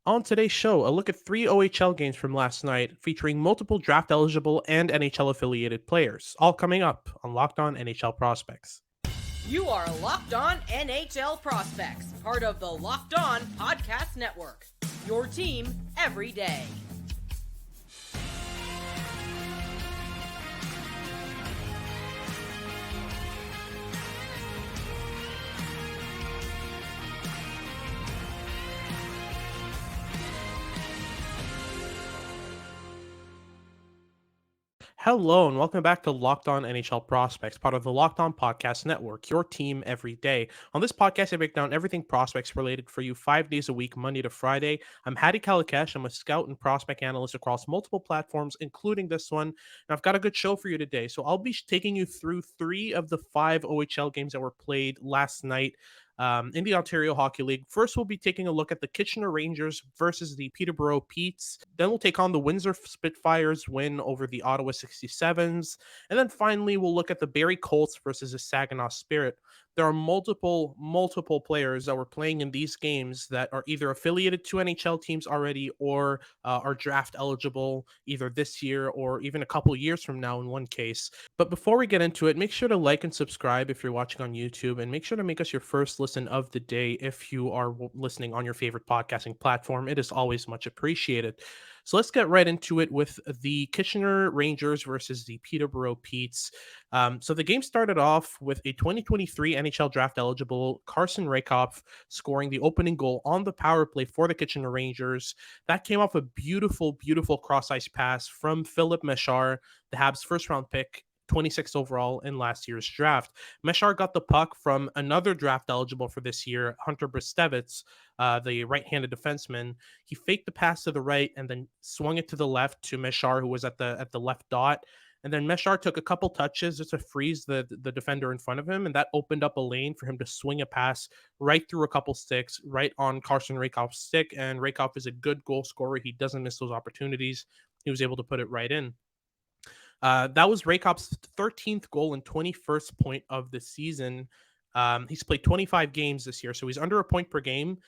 On today's show, a look at three OHL games from last night featuring multiple draft eligible and NHL affiliated players, all coming up on Locked On NHL Prospects. You are Locked On NHL Prospects, part of the Locked On Podcast Network. Your team every day. Hello, and welcome back to Locked On NHL Prospects, part of the Locked On Podcast Network, your team every day. On this podcast, I break down everything prospects related for you 5 days a week, Monday to Friday. I'm Hattie Kalikesh. I'm a scout and prospect analyst across multiple platforms, including this one. And I've got a good show for you today. So I'll be taking you through 3 of the 5 OHL games that were played last night. In the Ontario Hockey League. First, we'll be taking a look at the Kitchener Rangers versus the Peterborough Petes. Then we'll take on the Windsor Spitfires win over the Ottawa 67s. And then finally, we'll look at the Barrie Colts versus the Saginaw Spirit. There are multiple players that were playing in these games that are either affiliated to NHL teams already or are draft eligible either this year or even a couple years from now in one case. But before we get into it, make sure to like and subscribe if you're watching on YouTube, and make sure to make us your first listen of the day if you are listening on your favorite podcasting platform. It is always much appreciated. So let's get right into it with the Kitchener Rangers versus the Peterborough Petes. So the game started off with a 2023 NHL draft eligible Carson Rakoff scoring the opening goal on the power play for the Kitchener Rangers. That came off a beautiful cross ice pass from Filip Mesar, the Habs' first round pick, 26th overall in last year's draft. Mesar got the puck from another draft eligible for this year, Hunter Brzustewicz, the right-handed defenseman. He faked the pass to the right and then swung it to the left to Mesar, who was at the left dot. And then Mesar took a couple touches just to freeze the defender in front of him, and that opened up a lane for him to swing a pass right through a couple sticks, right on Carson Rakoff's stick. And Rakoff is a good goal scorer. He doesn't miss those opportunities. He was able to put it right in. That was Rakoff's 13th goal and 21st point of the season. He's played 25 games this year, so he's under a point per game.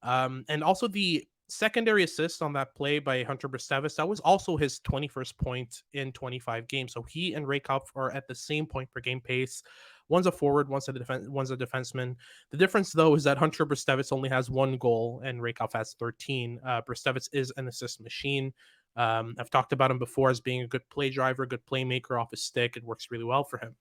And also the secondary assist on that play by Hunter Brzustewicz, that was also his 21st point in 25 games. So he and Rakoff are at the same point per game pace. One's a forward, one's a defenseman. The difference, though, is that Hunter Brzustewicz only has 1 goal and Rakoff has 13. Brzustewicz is an assist machine. I've talked about him before as being a good play driver, good playmaker off his stick. It works really well for him.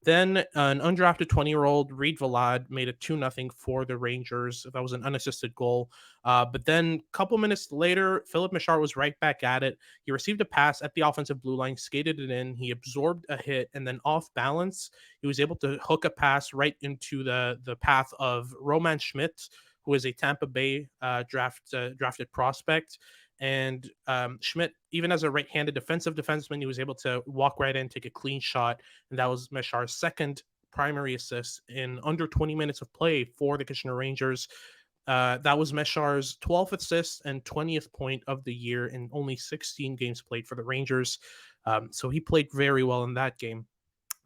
Then an undrafted 20-year-old Reed Vlad made it 2-0 for the Rangers. That was an unassisted goal. But then a couple minutes later, Filip Mesar was right back at it. He received a pass at the offensive blue line, skated it in. He absorbed a hit, and then off balance, he was able to hook a pass right into the path of Roman Schmidt, who is a Tampa Bay drafted prospect. And Schmidt, even as a right-handed defensive defenseman, he was able to walk right in, take a clean shot, and that was Mesar's second primary assist in under 20 minutes of play for the Kitchener Rangers. That was Mesar's 12th assist and 20th point of the year in only 16 games played for the Rangers. So he played very well in that game.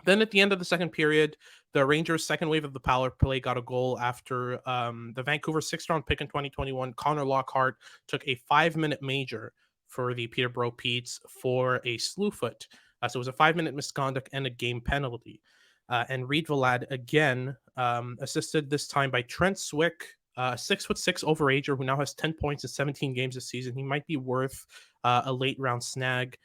Then at the end of the second period, the Rangers' second wave of the power play got a goal after the Vancouver sixth-round pick in 2021, Connor Lockhart, took a 5-minute major for the Peterborough Petes for a slew foot. So it was a 5-minute misconduct and a game penalty. And Reed Vlad again assisted this time by Trent Swick, a 6'6" overager who now has 10 points in 17 games this season. He might be worth a late round snag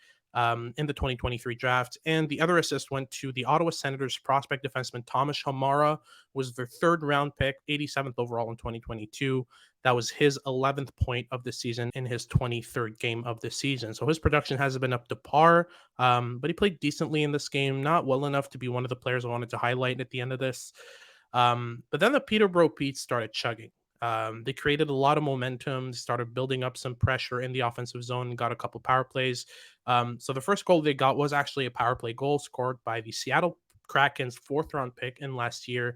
in the 2023 draft. And the other assist went to the Ottawa Senators prospect defenseman Thomas Hamara, was their third round pick, 87th overall in 2022. That was his 11th point of the season in his 23rd game of the season. So his production hasn't been up to par, but he played decently in this game, not well enough to be one of the players I wanted to highlight at the end of this. But then the Peterborough Petes started chugging. They created a lot of momentum, started building up some pressure in the offensive zone, got a couple power plays. So the first goal they got was actually a power play goal scored by the Seattle Kraken's fourth round pick in last year's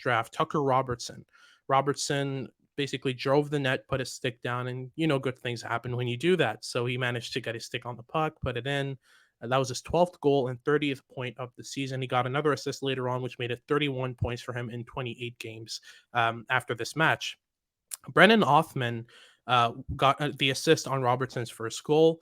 draft, Tucker Robertson. Robertson basically drove the net, put his stick down, and good things happen when you do that. So he managed to get his stick on the puck, put it in. That was his 12th goal and 30th point of the season. He got another assist later on, which made it 31 points for him in 28 games after this match. Brennan Othmann got the assist on Robertson's first goal.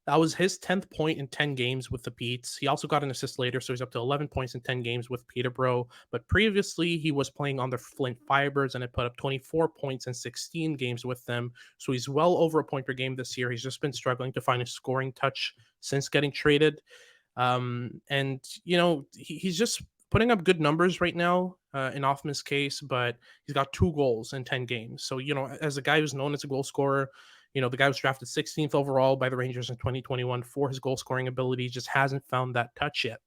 That was his 10th point in 10 games with the Petes. He also got an assist later, so he's up to 11 points in 10 games with Peterborough. But previously, he was playing on the Flint Fibers and had put up 24 points in 16 games with them. So he's well over a point per game this year. He's just been struggling to find a scoring touch since getting traded. And he's just putting up good numbers right now in Othmann's case, but he's got 2 goals in 10 games. So, as a guy who's known as a goal scorer, the guy was drafted 16th overall by the Rangers in 2021 for his goal scoring ability, just hasn't found that touch yet.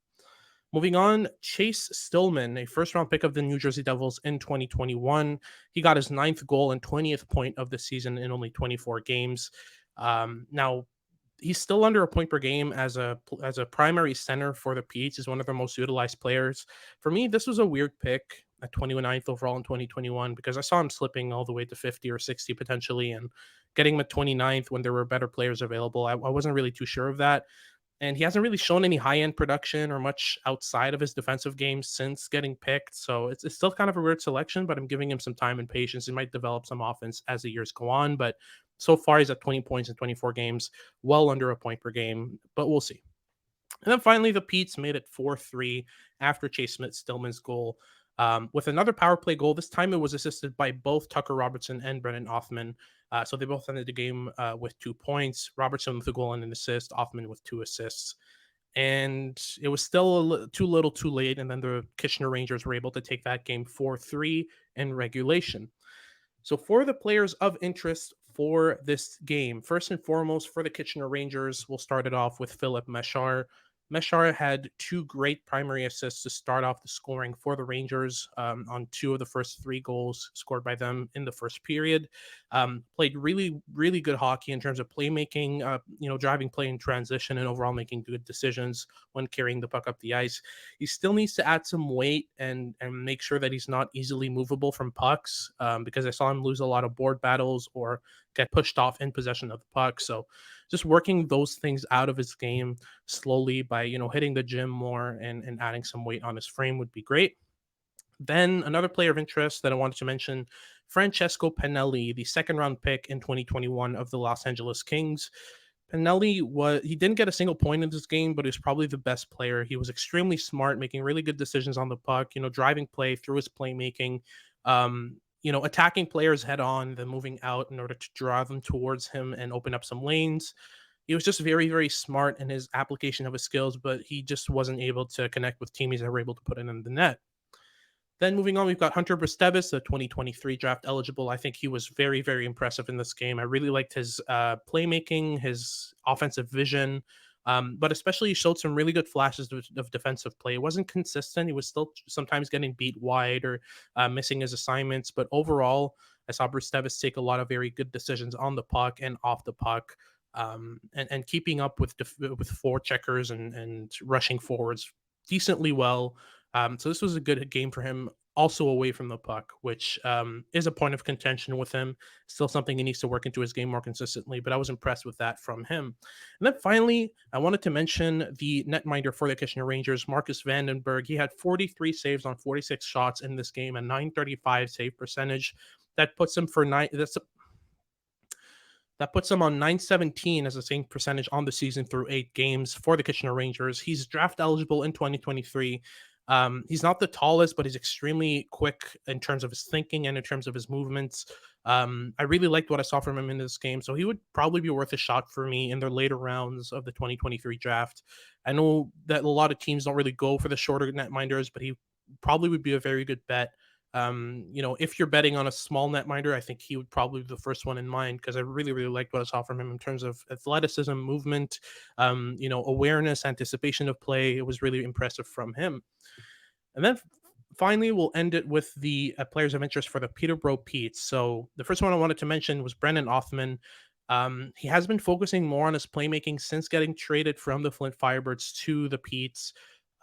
Moving on, Chase Stillman, a first round pick of the New Jersey Devils in 2021. He got his 9th goal and 20th point of the season in only 24 games. Now, he's still under a point per game as a primary center for the Petes. He's one of their most utilized players. For me, this was a weird pick at 29th overall in 2021 because I saw him slipping all the way to 50 or 60 potentially, and getting him at 29th when there were better players available. I wasn't really too sure of that. And he hasn't really shown any high end production or much outside of his defensive game since getting picked. So it's still kind of a weird selection, but I'm giving him some time and patience. He might develop some offense as the years go on. But so far, he's at 20 points in 24 games, well under a point per game, but we'll see. And then finally, the Petes made it 4-3 after Chase Smith Stillman's goal. With another power play goal. This time it was assisted by both Tucker Robertson and Brennan Othmann. So they both ended the game with 2 points. Robertson with a goal and an assist, Othmann with 2 assists. And it was still too little too late. And then the Kitchener Rangers were able to take that game 4-3 in regulation. So for the players of interest for this game, first and foremost for the Kitchener Rangers, we'll start it off with Filip Mesar. Mesar had 2 great primary assists to start off the scoring for the Rangers on 2 of the first 3 goals scored by them in the first period. Played really, really good hockey in terms of playmaking, driving play in transition and overall making good decisions when carrying the puck up the ice. He still needs to add some weight and make sure that he's not easily movable from pucks because I saw him lose a lot of board battles or get pushed off in possession of the puck. So just working those things out of his game slowly by hitting the gym more and adding some weight on his frame would be great. Then another player of interest that I wanted to mention, Francesco Pinelli, the second round pick in 2021 of the Los Angeles Kings. He didn't get a single point in this game, but he was probably the best player. He was extremely smart, making really good decisions on the puck, driving play through his playmaking, attacking players head on, then moving out in order to draw them towards him and open up some lanes. He was just very, very smart in his application of his skills, but he just wasn't able to connect with teammates that were able to put it in the net. Then moving on, we've got Hunter Brzustewicz, the 2023 draft eligible. I think he was very, very impressive in this game. I really liked his playmaking, his offensive vision, but especially he showed some really good flashes of defensive play. It wasn't consistent. He was still sometimes getting beat wide or missing his assignments. But overall, I saw Brzustewicz take a lot of very good decisions on the puck and off the puck. And keeping up with forward checkers and rushing forwards decently well. So this was a good game for him, also away from the puck, which is a point of contention with him. Still something he needs to work into his game more consistently, but I was impressed with that from him. And then finally, I wanted to mention the netminder for the Kitchener Rangers, Marcus Vandenberg. He had 43 saves on 46 shots in this game, a .935 save percentage. That puts him for that puts him on .917 as a save percentage on the season through 8 games for the Kitchener Rangers. He's draft eligible in 2023. He's not the tallest, but he's extremely quick in terms of his thinking and in terms of his movements. I really liked what I saw from him in this game, so he would probably be worth a shot for me in the later rounds of the 2023 draft. I know that a lot of teams don't really go for the shorter netminders, but he probably would be a very good bet. If you're betting on a small netminder, I think he would probably be the first one in mind because I really, really liked what I saw from him in terms of athleticism, movement, awareness, anticipation of play. It was really impressive from him. And then finally, we'll end it with the players of interest for the Peterborough Petes. So the first one I wanted to mention was Brennan Othmann. He has been focusing more on his playmaking since getting traded from the Flint Firebirds to the Petes.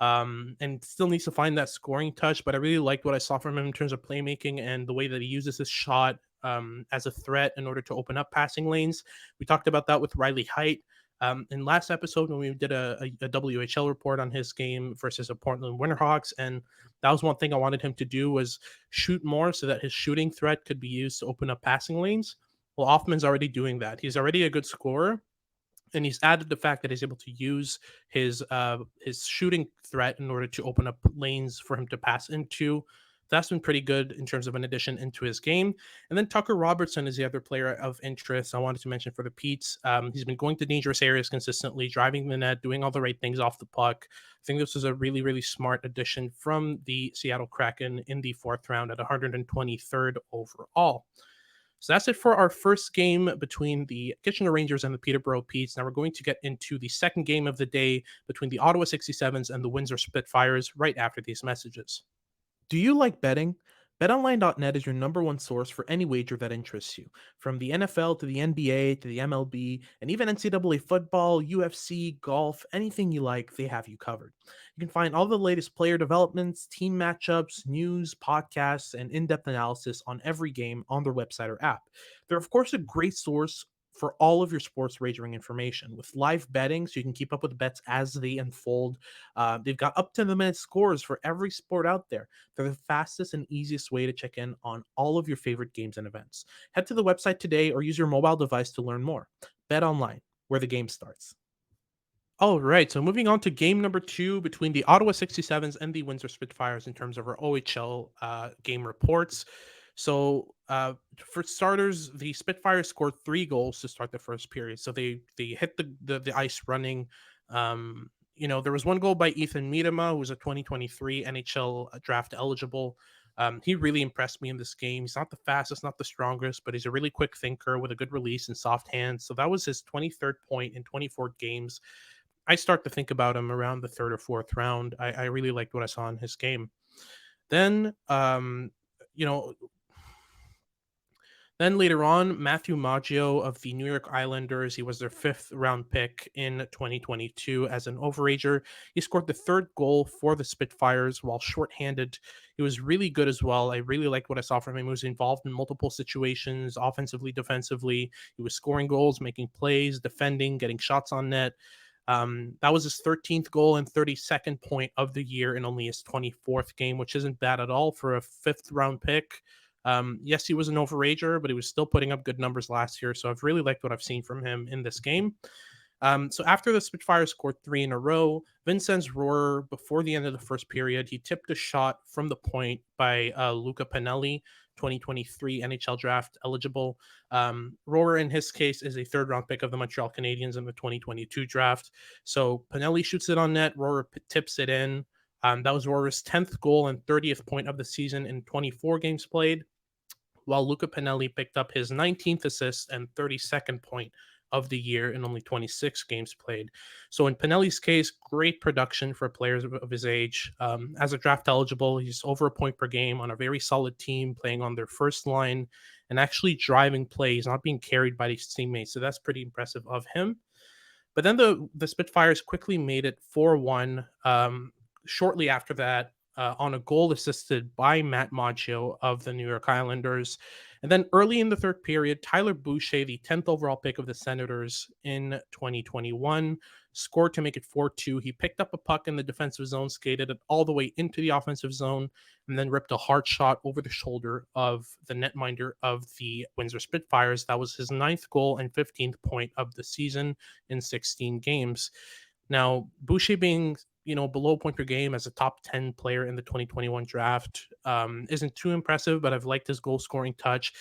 And still needs to find that scoring touch, but I really liked what I saw from him in terms of playmaking and the way that he uses his shot as a threat in order to open up passing lanes. We talked about that with Riley Haight in last episode when we did a WHL report on his game versus the Portland Winterhawks, and that was one thing I wanted him to do was shoot more so that his shooting threat could be used to open up passing lanes. Well, Othmann's already doing that. He's already a good scorer, and he's added the fact that he's able to use his shooting threat in order to open up lanes for him to pass into. That's been pretty good in terms of an addition into his game. And then Tucker Robertson is the other player of interest I wanted to mention for the Petes. He's been going to dangerous areas consistently, driving the net, doing all the right things off the puck. I think this was a really, really smart addition from the Seattle Kraken in the fourth round at 123rd overall. So that's it for our first game between the Kitchener Rangers and the Peterborough Petes. Now we're going to get into the second game of the day between the Ottawa 67s and the Windsor Spitfires right after these messages. Do you like betting? BetOnline.net is your number one source for any wager that interests you. From the NFL to the NBA to the MLB, and even NCAA football, UFC, golf, anything you like, they have you covered. You can find all the latest player developments, team matchups, news, podcasts, and in depth analysis on every game on their website or app. They're, of course, a great source for all of your sports wagering information with live betting so you can keep up with bets as they unfold. They've got up to the minute scores for every sport out there. They're the fastest and easiest way to check in on all of your favorite games and events. Head to the website today or use your mobile device to learn more. Bet online, where the game starts. All right, so moving on to game number 2 between the Ottawa 67s and the Windsor Spitfires in terms of our OHL game reports. So, for starters, the Spitfires scored 3 goals to start the first period. So they hit the ice running. There was one goal by Ethan Miedema, who was a 2023 NHL draft eligible. He really impressed me in this game. He's not the fastest, not the strongest, but he's a really quick thinker with a good release and soft hands. So that was his 23rd point in 24 games. I start to think about him around the third or fourth round. I really liked what I saw in his game. Then, you know, then later on, Matthew Maggio of the New York Islanders, he was their fifth round pick in 2022 as an overager. He scored the third goal for the Spitfires while shorthanded. He was really good as well. I really liked what I saw from him. He was involved in multiple situations, offensively, defensively. He was scoring goals, making plays, defending, getting shots on net. That was his 13th goal and 32nd point of the year in only his 24th game, which isn't bad at all for a fifth round pick. Yes, he was an overager, but he was still putting up good numbers last year. So I've really liked what I've seen from him in this game. So after the Spitfires scored 3 in a row, Vinzenz Rohrer, before the end of the first period, he tipped a shot from the point by Luca Pinelli, 2023 NHL draft eligible. Rohrer, in his case, is a third round pick of the Montreal Canadiens in the 2022 draft. So Pinelli shoots it on net, Rohrer tips it in. That was Rohrer's 10th goal and 30th point of the season in 24 games played, while Luca Pinelli picked up his 19th assist and 32nd point of the year in only 26 games played. So in Pinelli's case, great production for players of his age. As a draft eligible, he's over a point per game on a very solid team, playing on their first line and actually driving plays, not being carried by his teammates. So that's pretty impressive of him. But then the Spitfires quickly made it 4-1 shortly after that, on a goal assisted by Matt Maggio of the New York Islanders. And then early in the third period, Tyler Boucher, the 10th overall pick of the Senators in 2021, scored to make it 4-2. He picked up a puck in the defensive zone, skated it all the way into the offensive zone, and then ripped a hard shot over the shoulder of the netminder of the Windsor Spitfires. That was his 9th goal and 15th point of the season in 16 games. Now, Boucher being below point per game as a top 10 player in the 2021 draft isn't too impressive, but I've liked his goal scoring touch.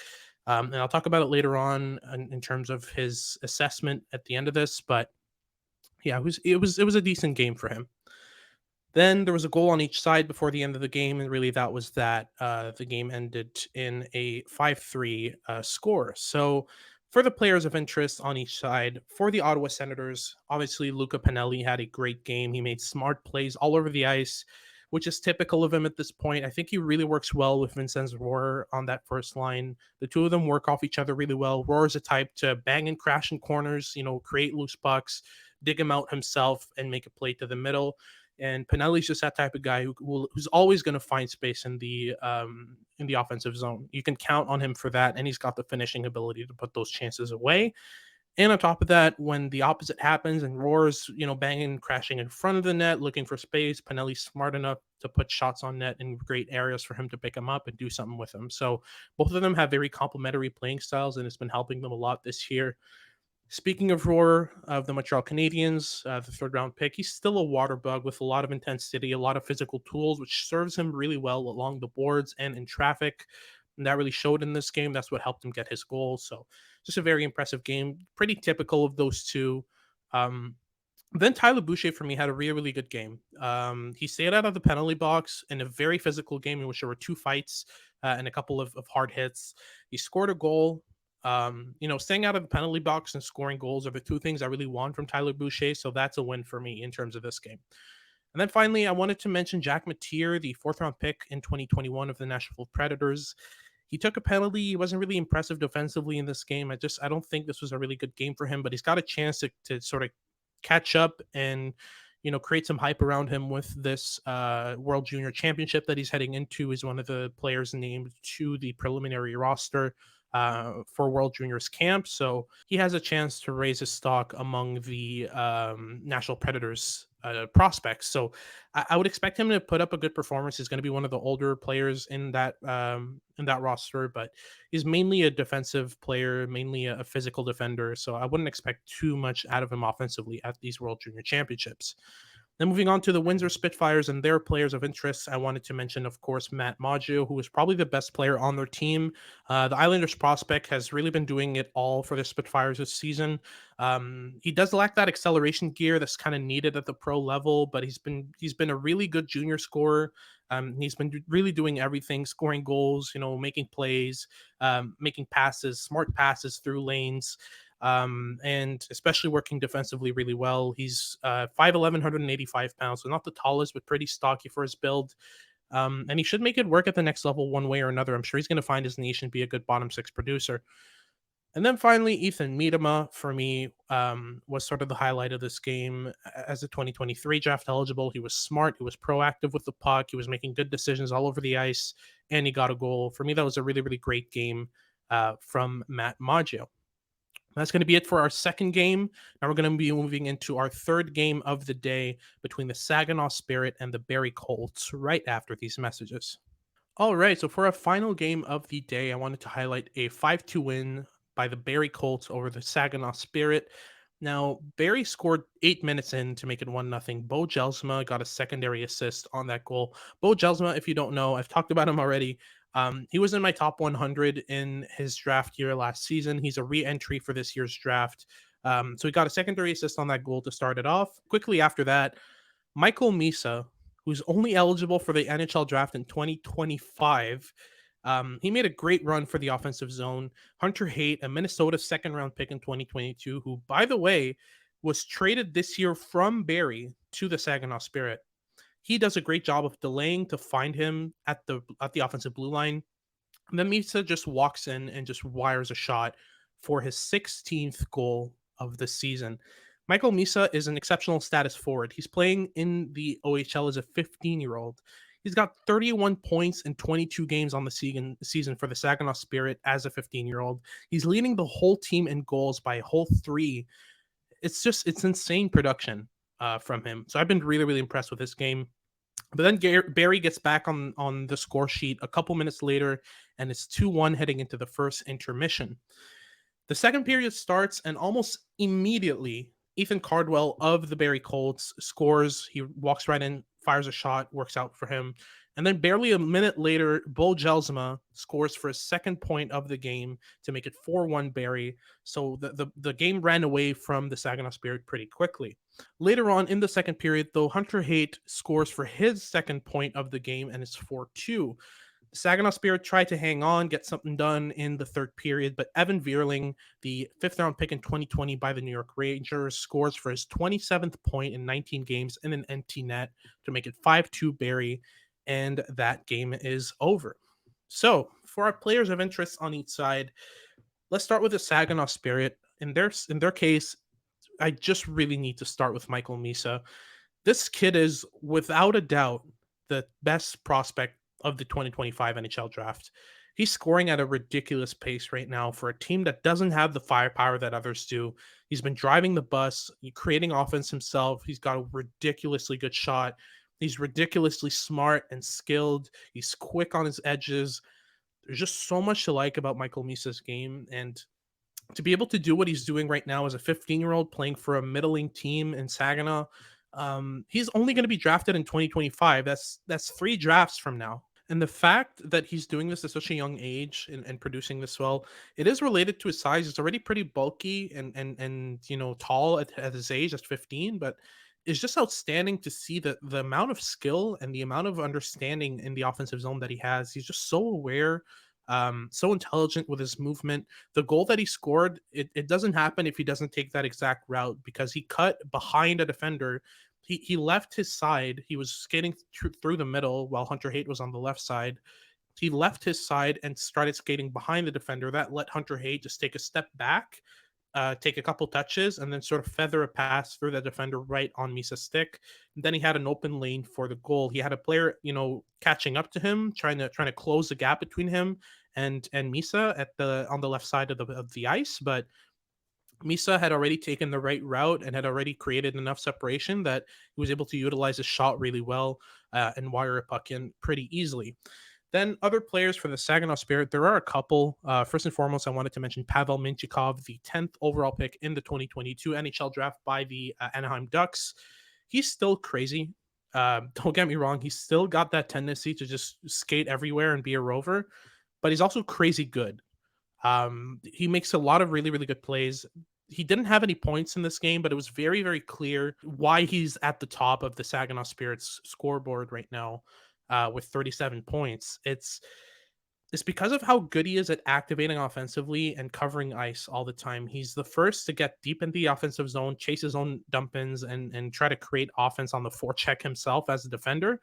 And I'll talk about it later on in terms of his assessment at the end of this. But yeah, it was a decent game for him. Then there was a goal on each side before the end of the game, and really that was that. The game ended in a 5-3 score. So for the players of interest on each side, for the Ottawa Senators, obviously Luca Pinelli had a great game. He made smart plays all over the ice, which is typical of him at this point. I think he really works well with Vinzenz Rohrer on that first line. The two of them work off each other really well. Rohrer's a type to bang and crash in corners, create loose pucks, dig him out himself, and make a play to the middle. And Pinelli's just that type of guy who's always going to find space in the offensive zone. You can count on him for that, and he's got the finishing ability to put those chances away. And on top of that, when the opposite happens and Rohr's, banging, crashing in front of the net, looking for space, Pinelli's smart enough to put shots on net in great areas for him to pick him up and do something with him. So both of them have very complementary playing styles, and it's been helping them a lot this year. Speaking of Rohrer of the Montreal Canadiens, the third round pick, he's still a water bug with a lot of intensity, a lot of physical tools, which serves him really well along the boards and in traffic. And that really showed in this game. That's what helped him get his goal. So just a very impressive game. Pretty typical of those two. Um, then Tyler Boucher for me had a really, really good game. He stayed out of the penalty box in a very physical game in which there were two fights and a couple of hard hits. He scored a goal. Staying out of the penalty box and scoring goals are the two things I really want from Tyler Boucher. So that's a win for me in terms of this game. And then finally, I wanted to mention Jack Mateer, the fourth round pick in 2021 of the Nashville Predators. He took a penalty. He wasn't really impressive defensively in this game. I don't think this was a really good game for him, but he's got a chance to sort of catch up and create some hype around him with this World Junior Championship that he's heading into. Is one of the players named to the preliminary roster for World Juniors camp. So he has a chance to raise his stock among the National Predators prospects. So I would expect him to put up a good performance. He's going to be one of the older players in that roster, but he's mainly a defensive player, mainly a physical defender. So I wouldn't expect too much out of him offensively at these World Junior Championships. Then moving on to the Windsor Spitfires and their players of interest, I wanted to mention, of course, Matt Maggio, who was probably the best player on their team. The Islanders prospect has really been doing it all for the Spitfires this season. He does lack that acceleration gear that's kind of needed at the pro level, but he's been a really good junior scorer. He's been really doing everything, scoring goals, making plays, making passes, smart passes through lanes, and especially working defensively really well. He's 5'11", 185 pounds, so not the tallest, but pretty stocky for his build. And he should make it work at the next level one way or another. I'm sure he's going to find his niche and be a good bottom six producer. And then finally, Ethan Miedema, for me, was sort of the highlight of this game. As a 2023 draft eligible, he was smart, he was proactive with the puck, he was making good decisions all over the ice, and he got a goal. For me, that was a really, really great game from Matt Maggio. That's going to be it for our second game. Now we're going to be moving into our third game of the day between the Saginaw Spirit and the Barrie Colts right after these messages. All right, so for our final game of the day, I wanted to highlight a 5-2 win by the Barrie Colts over the Saginaw Spirit. Now, Barrie scored 8 minutes in to make it 1-0. Beau Jelsma got a secondary assist on that goal. Beau Jelsma, if you don't know, I've talked about him already. He was in my top 100 in his draft year last season. He's a re-entry for this year's draft. So he got a secondary assist on that goal to start it off. Quickly after that, Michael Misa, who's only eligible for the NHL draft in 2025, he made a great run for the offensive zone. Hunter Haight, a Minnesota second-round pick in 2022, who, by the way, was traded this year from Barrie to the Saginaw Spirit. He does a great job of delaying to find him at the offensive blue line. And then Misa just walks in and just wires a shot for his 16th goal of the season. Michael Misa is an exceptional status forward. He's playing in the OHL as a 15-year-old. He's got 31 points in 22 games on the season for the Saginaw Spirit as a 15-year-old. He's leading the whole team in goals by a whole 3. It's insane production from him. So I've been really, really impressed with this game. But then Barrie gets back on the score sheet a couple minutes later, and it's 2-1 heading into the first intermission. The second period starts, and almost immediately, Ethan Cardwell of the Barrie Colts scores. He walks right in, fires a shot, works out for him. And then barely a minute later, Beau Jelsma scores for his second point of the game to make it 4-1 Barrie. So the game ran away from the Saginaw Spirit pretty quickly. Later on in the second period, though, Hunter Haight scores for his second point of the game, and it's 4-2. The Saginaw Spirit tried to hang on, get something done in the third period, but Evan Vierling, the fifth-round pick in 2020 by the New York Rangers, scores for his 27th point in 19 games in an empty net to make it 5-2 Barrie, and that game is over. So, for our players of interest on each side, let's start with the Saginaw Spirit. In their case, I just really need to start with Michael Misa. This kid is, without a doubt, the best prospect of the 2025 NHL draft. He's scoring at a ridiculous pace right now for a team that doesn't have the firepower that others do. He's been driving the bus, creating offense himself. He's got a ridiculously good shot. He's ridiculously smart and skilled. He's quick on his edges. There's just so much to like about Michael Misa's game, and to be able to do what he's doing right now as a 15-year-old playing for a middling team in Saginaw, he's only going to be drafted in 2025. That's 3 drafts from now. And the fact that he's doing this at such a young age and producing this well, it is related to his size. He's already pretty bulky and tall at his age, at 15, but it's just outstanding to see the amount of skill and the amount of understanding in the offensive zone that he has. He's just so aware, so intelligent with his movement. The goal that he scored, it doesn't happen if he doesn't take that exact route, because he cut behind a defender. He left his side. He was skating through the middle while Hunter Haight was on the left side. He left his side and started skating behind the defender. That let Hunter Haight just take a step back, take a couple touches, and then sort of feather a pass through the defender right on Misa's stick. And then he had an open lane for the goal. He had a player, catching up to him, trying to close the gap between him and Misa on the left side of the ice, but Misa had already taken the right route and had already created enough separation that he was able to utilize his shot really well, and wire a puck in pretty easily. Then other players for the Saginaw Spirit, there are a couple. First and foremost, I wanted to mention Pavel Mintyukov, the 10th overall pick in the 2022 NHL draft by the Anaheim Ducks. He's still crazy. Don't get me wrong. He's still got that tendency to just skate everywhere and be a rover, but he's also crazy good. He makes a lot of really, really good plays. He didn't have any points in this game, but it was very, very clear why he's at the top of the Saginaw Spirits scoreboard right now, with 37 points. It's because of how good he is at activating offensively and covering ice all the time. He's the first to get deep in the offensive zone, chase his own dump-ins, and try to create offense on the forecheck himself as a defender.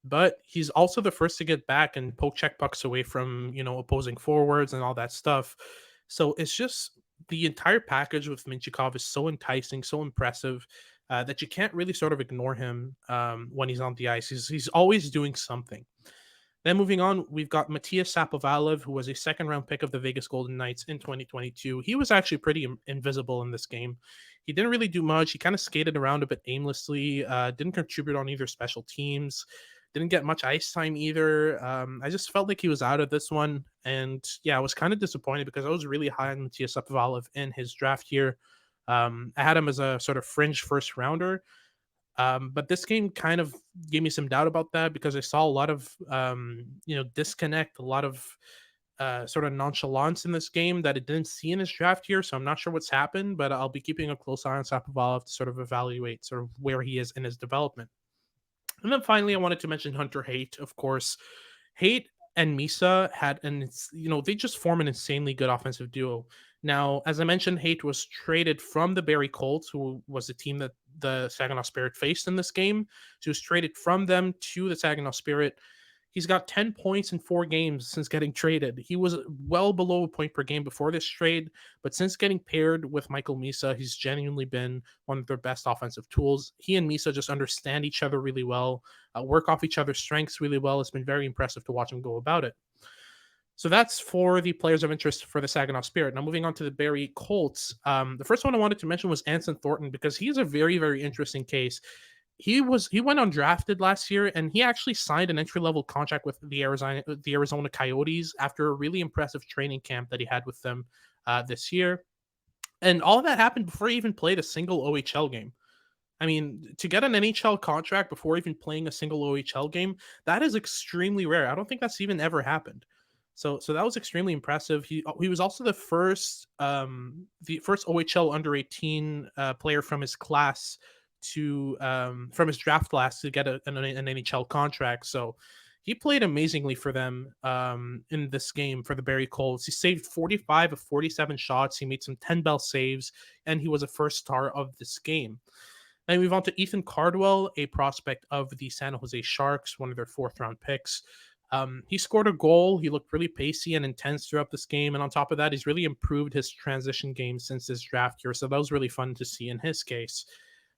But he's also the first to get back and poke check pucks away from, opposing forwards and all that stuff. So it's just the entire package with Mintyukov is so enticing, so impressive, that you can't really sort of ignore him, when he's on the ice. He's always doing something. Then moving on, we've got Matthias Sapovalev, who was a second-round pick of the Vegas Golden Knights in 2022. He was actually pretty invisible in this game. He didn't really do much. He kind of skated around a bit aimlessly, didn't contribute on either special teams, didn't get much ice time either. I just felt like he was out of this one. And yeah, I was kind of disappointed because I was really high on Matthias Sapovalev in his draft here. I had him as a sort of fringe first rounder. But this game kind of gave me some doubt about that because I saw a lot of, disconnect, a lot of sort of nonchalance in this game that it didn't see in his draft here. So I'm not sure what's happened, but I'll be keeping a close eye on Sapovalev to sort of evaluate sort of where he is in his development. And then finally, I wanted to mention Hunter Haight, of course. Haight and Misa they just form an insanely good offensive duo. Now, as I mentioned, Haight was traded from the Barrie Colts, who was the team that the Saginaw Spirit faced in this game. So he was traded from them to the Saginaw Spirit. He's got 10 points in 4 games since getting traded. He was well below a point per game before this trade, but since getting paired with Michael Misa, he's genuinely been one of their best offensive tools. He and Misa just understand each other really well, work off each other's strengths really well. It's been very impressive to watch him go about it. So that's for the players of interest for the Saginaw Spirit. Now moving on to the Barrie Colts. The first one I wanted to mention was Anson Thornton because he's a very, very interesting case. He went undrafted last year, and he actually signed an entry-level contract with the Arizona Coyotes after a really impressive training camp that he had with them this year. And all of that happened before he even played a single OHL game. I mean, to get an NHL contract before even playing a single OHL game, that is extremely rare. I don't think that's even ever happened. So that was extremely impressive. He was also the first OHL under 18 player from his class from his draft class to get an NHL contract. So he played amazingly for them in this game for the Barrie Colts. He saved 45 of 47 shots. He made some 10 bell saves, and he was a first star of this game. Then we move on to Ethan Cardwell, a prospect of the San Jose Sharks, one of their 4th-round picks. He scored a goal. He looked really pacey and intense throughout this game. And on top of that, he's really improved his transition game since his draft year. So that was really fun to see in his case.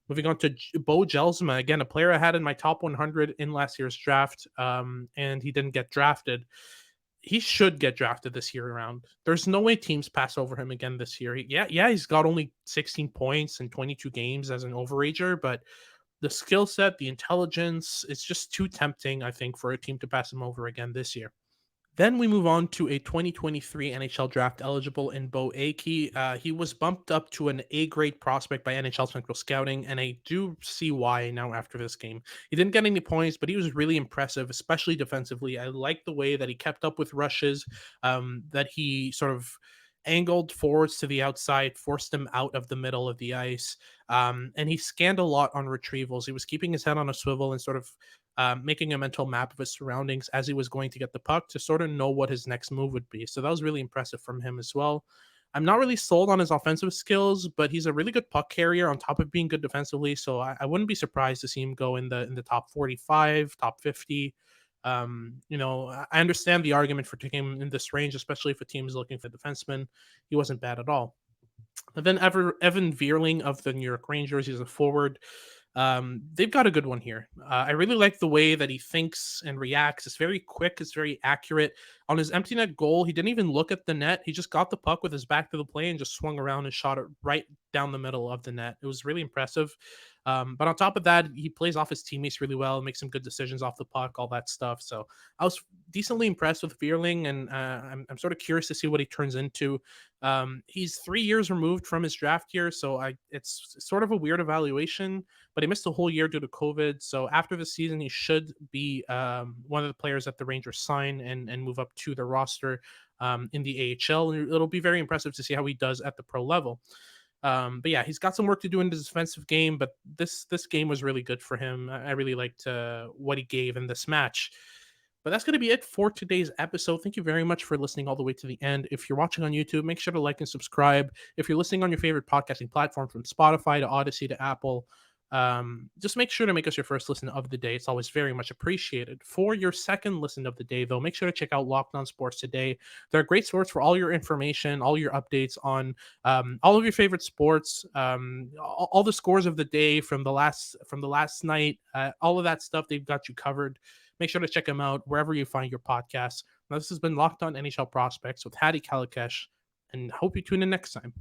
Moving on to Beau, again, a player I had in my top 100 in last year's draft, and he didn't get drafted. he should get drafted this year around. There's no way teams pass over him again this year. Yeah, he's got only 16 points in 22 games as an overager, but the skill set, the intelligence, it's just too tempting, I think, for a team to pass him over again this year. Then we move on to a 2023 NHL draft eligible in Beau. He was bumped up to an A grade prospect by NHL Central Scouting, and I do see why now after this game. He didn't get any points, but he was really impressive, especially defensively. I like the way that he kept up with rushes, that he sort of angled forwards to the outside, forced them out of the middle of the ice, and he scanned a lot on retrievals. He was keeping his head on a swivel and sort of making a mental map of his surroundings as he was going to get the puck to sort of know what his next move would be. So that was really impressive from him as well. I'm not really sold on his offensive skills, but he's a really good puck carrier on top of being good defensively. So I wouldn't be surprised to see him go in the top 45, top 50. I understand the argument for taking him in this range, especially if a team is looking for defenseman. He wasn't bad at all. And then Evan Vierling of the New York Rangers, he's a forward. They've got a good one here. I really like the way that he thinks and reacts. It's very quick. It's very accurate. On his empty net goal, he didn't even look at the net. He just got the puck with his back to the play and just swung around and shot it right down the middle of the net. It was really impressive. But on top of that, he plays off his teammates really well, makes some good decisions off the puck, all that stuff. So I was decently impressed with Vierling, and I'm sort of curious to see what he turns into. He's 3 years removed from his draft year, so it's sort of a weird evaluation, but he missed a whole year due to COVID. So after the season, he should be one of the players that the Rangers sign and move up to the roster in the AHL. And it'll be very impressive to see how he does at the pro level. But yeah, he's got some work to do in his defensive game, but this game was really good for him. I really liked what he gave in this match. But that's going to be it for today's episode. Thank you very much for listening all the way to the end. If you're watching on YouTube, make sure to like and subscribe. If you're listening on your favorite podcasting platform, from Spotify to Odyssey to Apple, just make sure to make us your first listen of the day. It's always very much appreciated. For your second listen of the day, though, make sure to check out Locked On Sports Today. They're a great source for all your information, all your updates on all of your favorite sports, all the scores of the day from the last night, all of that stuff. They've got you covered. Make sure to check them out wherever you find your podcasts. Now, this has been Locked On NHL Prospects with Hattie Kalikesh, and hope you tune in next time.